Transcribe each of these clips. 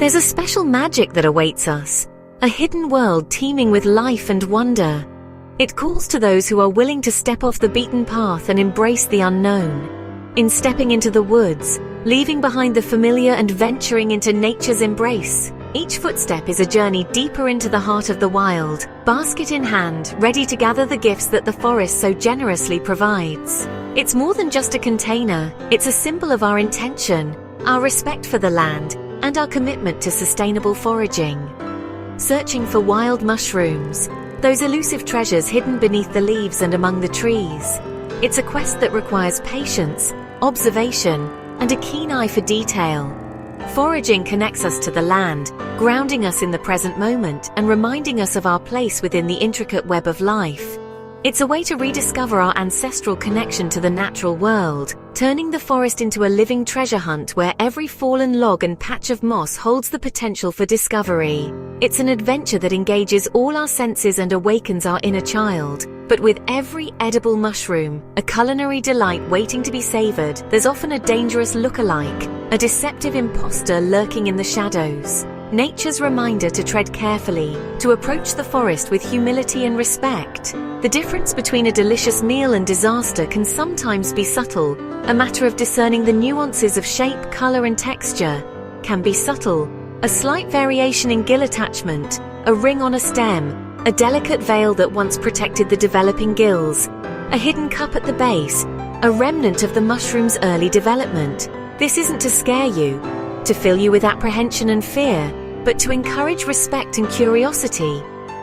There's a special magic that awaits us, a hidden world teeming with life and wonder. It calls to those who are willing to step off the beaten path and embrace the unknown. In stepping into the woods, leaving behind the familiar and venturing into nature's embrace, each footstep is a journey deeper into the heart of the wild, basket in hand, ready to gather the gifts that the forest so generously provides. It's more than just a container, it's a symbol of our intention, our respect for the land, and our commitment to sustainable foraging. Searching for wild mushrooms, those elusive treasures hidden beneath the leaves and among the trees. It's a quest that requires patience, observation, and a keen eye for detail. Foraging connects us to the land, grounding us in the present moment and reminding us of our place within the intricate web of life. It's a way to rediscover our ancestral connection to the natural world, turning the forest into a living treasure hunt where every fallen log and patch of moss holds the potential for discovery. It's an adventure that engages all our senses and awakens our inner child. But with every edible mushroom, a culinary delight waiting to be savored, there's often a dangerous look-alike, a deceptive imposter lurking in the shadows. Nature's reminder to tread carefully, to approach the forest with humility and respect. The difference between a delicious meal and disaster can sometimes be subtle. A matter of discerning the nuances of shape, color, and texture can be subtle. A slight variation in gill attachment, a ring on a stem, a delicate veil that once protected the developing gills, a hidden cup at the base, a remnant of the mushroom's early development. This isn't to scare you, to fill you with apprehension and fear, but to encourage respect and curiosity,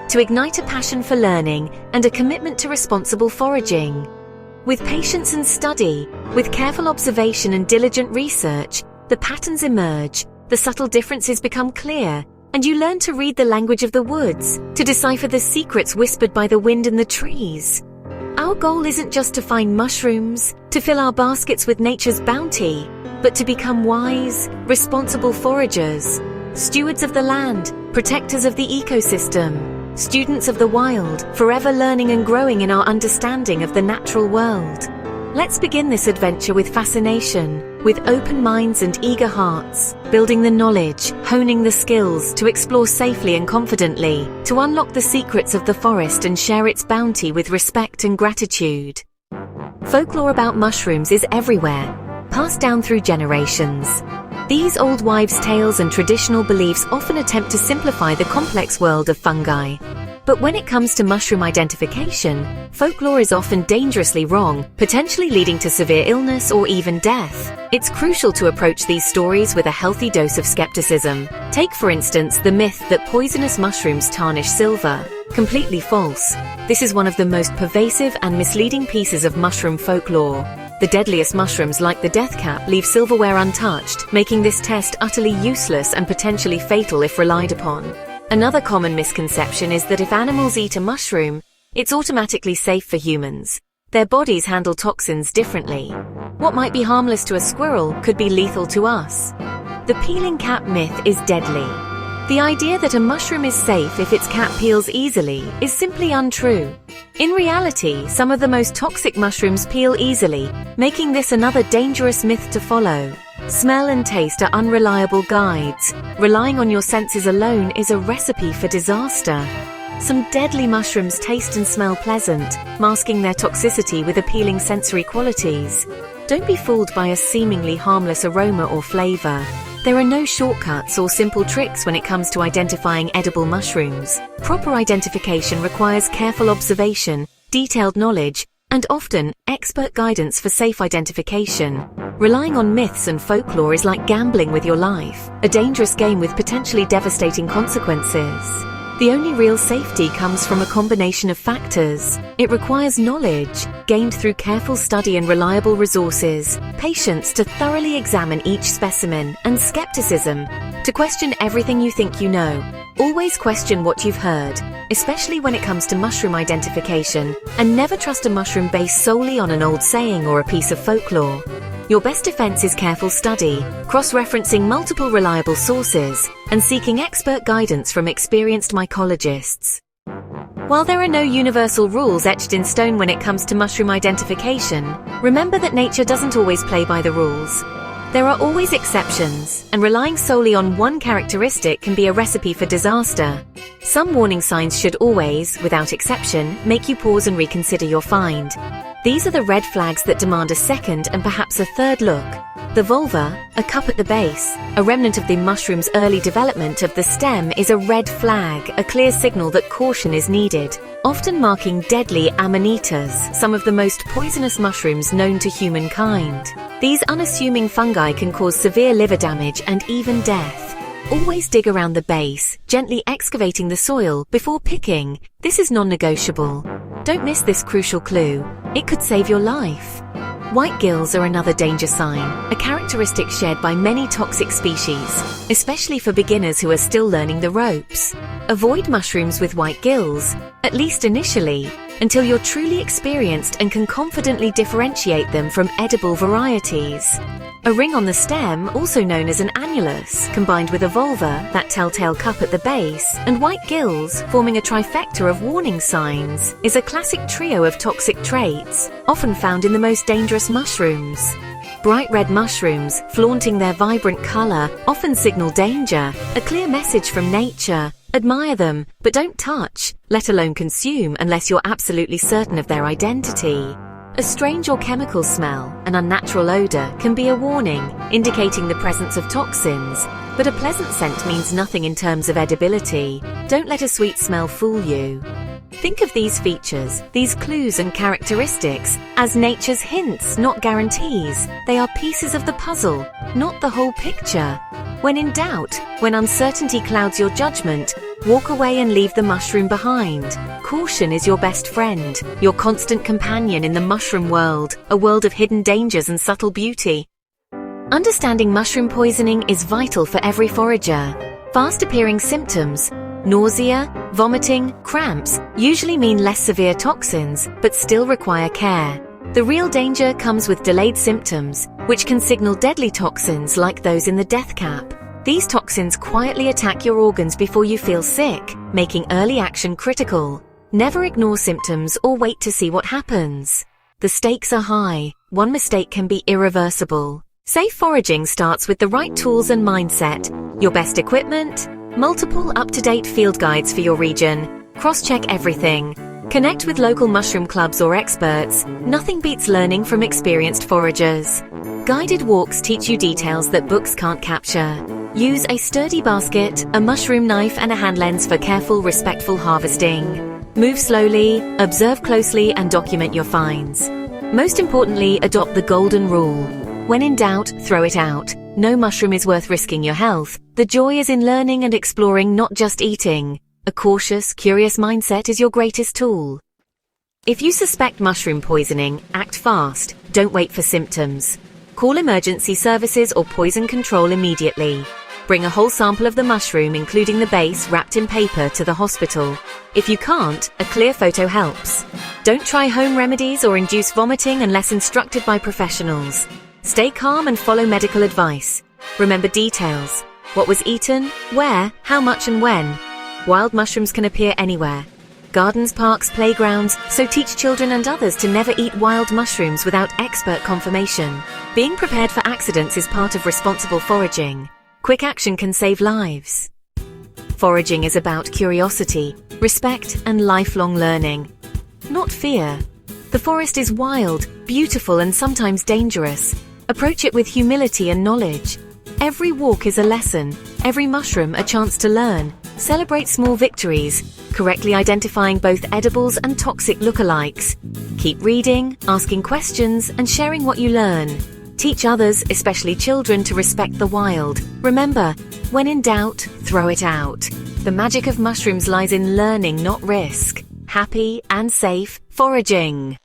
to ignite a passion for learning and a commitment to responsible foraging. With patience and study, with careful observation and diligent research, the patterns emerge, the subtle differences become clear, and you learn to read the language of the woods, to decipher the secrets whispered by the wind and the trees. Our goal isn't just to find mushrooms, to fill our baskets with nature's bounty, but to become wise, responsible foragers, stewards of the land, protectors of the ecosystem, students of the wild, forever learning and growing in our understanding of the natural world. Let's begin this adventure with fascination, with open minds and eager hearts, building the knowledge, honing the skills to explore safely and confidently, to unlock the secrets of the forest and share its bounty with respect and gratitude. Folklore about mushrooms is everywhere, passed down through generations. These old wives' tales and traditional beliefs often attempt to simplify the complex world of fungi. But when it comes to mushroom identification, folklore is often dangerously wrong, potentially leading to severe illness or even death. It's crucial to approach these stories with a healthy dose of skepticism. Take, for instance, the myth that poisonous mushrooms tarnish silver. Completely false. This is one of the most pervasive and misleading pieces of mushroom folklore. The deadliest mushrooms, like the death cap, leave silverware untouched, making this test utterly useless and potentially fatal if relied upon. Another common misconception is that if animals eat a mushroom, it's automatically safe for humans. Their bodies handle toxins differently. What might be harmless to a squirrel could be lethal to us. The peeling cap myth is deadly. The idea that a mushroom is safe if its cap peels easily is simply untrue. In reality, some of the most toxic mushrooms peel easily, making this another dangerous myth to follow. Smell and taste are unreliable guides. Relying on your senses alone is a recipe for disaster. Some deadly mushrooms taste and smell pleasant, masking their toxicity with appealing sensory qualities. Don't be fooled by a seemingly harmless aroma or flavor. There are no shortcuts or simple tricks when it comes to identifying edible mushrooms. Proper identification requires careful observation, detailed knowledge, and often, expert guidance for safe identification. Relying on myths and folklore is like gambling with your life, a dangerous game with potentially devastating consequences. The only real safety comes from a combination of factors. It requires knowledge, gained through careful study and reliable resources, patience to thoroughly examine each specimen, and skepticism to question everything you think you know. Always question what you've heard, especially when it comes to mushroom identification, and never trust a mushroom based solely on an old saying or a piece of folklore. Your best defense is careful study, cross-referencing multiple reliable sources, and seeking expert guidance from experienced mycologists. While there are no universal rules etched in stone when it comes to mushroom identification, remember that nature doesn't always play by the rules. There are always exceptions, and relying solely on one characteristic can be a recipe for disaster. Some warning signs should always, without exception, make you pause and reconsider your find. These are the red flags that demand a second and perhaps a third look. The vulva, a cup at the base, a remnant of the mushroom's early development of the stem, is a red flag, a clear signal that caution is needed, often marking deadly amanitas, some of the most poisonous mushrooms known to humankind. These unassuming fungi can cause severe liver damage and even death. Always dig around the base, gently excavating the soil before picking. This is non-negotiable. Don't miss this crucial clue. It could save your life. White gills are another danger sign, a characteristic shared by many toxic species, especially for beginners who are still learning the ropes. Avoid mushrooms with white gills, at least initially, until you're truly experienced and can confidently differentiate them from edible varieties. A ring on the stem, also known as an annulus, combined with a vulva, that telltale cup at the base, and white gills, forming a trifecta of warning signs, is a classic trio of toxic traits, often found in the most dangerous mushrooms. Bright red mushrooms, flaunting their vibrant color, often signal danger, a clear message from nature. Admire them, but don't touch, let alone consume, unless you're absolutely certain of their identity. A strange or chemical smell, an unnatural odor, can be a warning, indicating the presence of toxins, but a pleasant scent means nothing in terms of edibility. Don't let a sweet smell fool you. Think of these features, these clues and characteristics, as nature's hints, not guarantees. They are pieces of the puzzle, not the whole picture. When in doubt, when uncertainty clouds your judgment, walk away and leave the mushroom behind. Caution is your best friend, your constant companion in the mushroom world, a world of hidden dangers and subtle beauty. Understanding mushroom poisoning is vital for every forager. Fast-appearing symptoms, nausea, vomiting, cramps, usually mean less severe toxins, but still require care. The real danger comes with delayed symptoms, which can signal deadly toxins like those in the death cap. These toxins quietly attack your organs before you feel sick, making early action critical. Never ignore symptoms or wait to see what happens. The stakes are high. One mistake can be irreversible. Safe foraging starts with the right tools and mindset, your best equipment, multiple up-to-date field guides for your region. Cross-check everything. Connect with local mushroom clubs or experts. Nothing beats learning from experienced foragers. Guided walks teach you details that books can't capture. Use a sturdy basket, a mushroom knife and a hand lens for careful, respectful harvesting. Move slowly, observe closely and document your finds. Most importantly, adopt the golden rule. When in doubt, throw it out. No mushroom is worth risking your health. The joy is in learning and exploring, not just eating. A cautious, curious mindset is your greatest tool. If you suspect mushroom poisoning, act fast. Don't wait for symptoms. Call emergency services or poison control immediately. Bring a whole sample of the mushroom, including the base, wrapped in paper, to the hospital. If you can't, a clear photo helps. Don't try home remedies or induce vomiting unless instructed by professionals. Stay calm and follow medical advice. Remember details. What was eaten, where, how much and when. Wild mushrooms can appear anywhere. Gardens, parks, playgrounds, so teach children and others to never eat wild mushrooms without expert confirmation. Being prepared for accidents is part of responsible foraging. Quick action can save lives. Foraging is about curiosity, respect and lifelong learning, not fear. The forest is wild, beautiful and sometimes dangerous. Approach it with humility and knowledge. Every walk is a lesson, every mushroom a chance to learn. Celebrate small victories, correctly identifying both edibles and toxic lookalikes. Keep reading, asking questions, and sharing what you learn. Teach others, especially children, to respect the wild. Remember, when in doubt, throw it out. The magic of mushrooms lies in learning, not risk. Happy and safe foraging.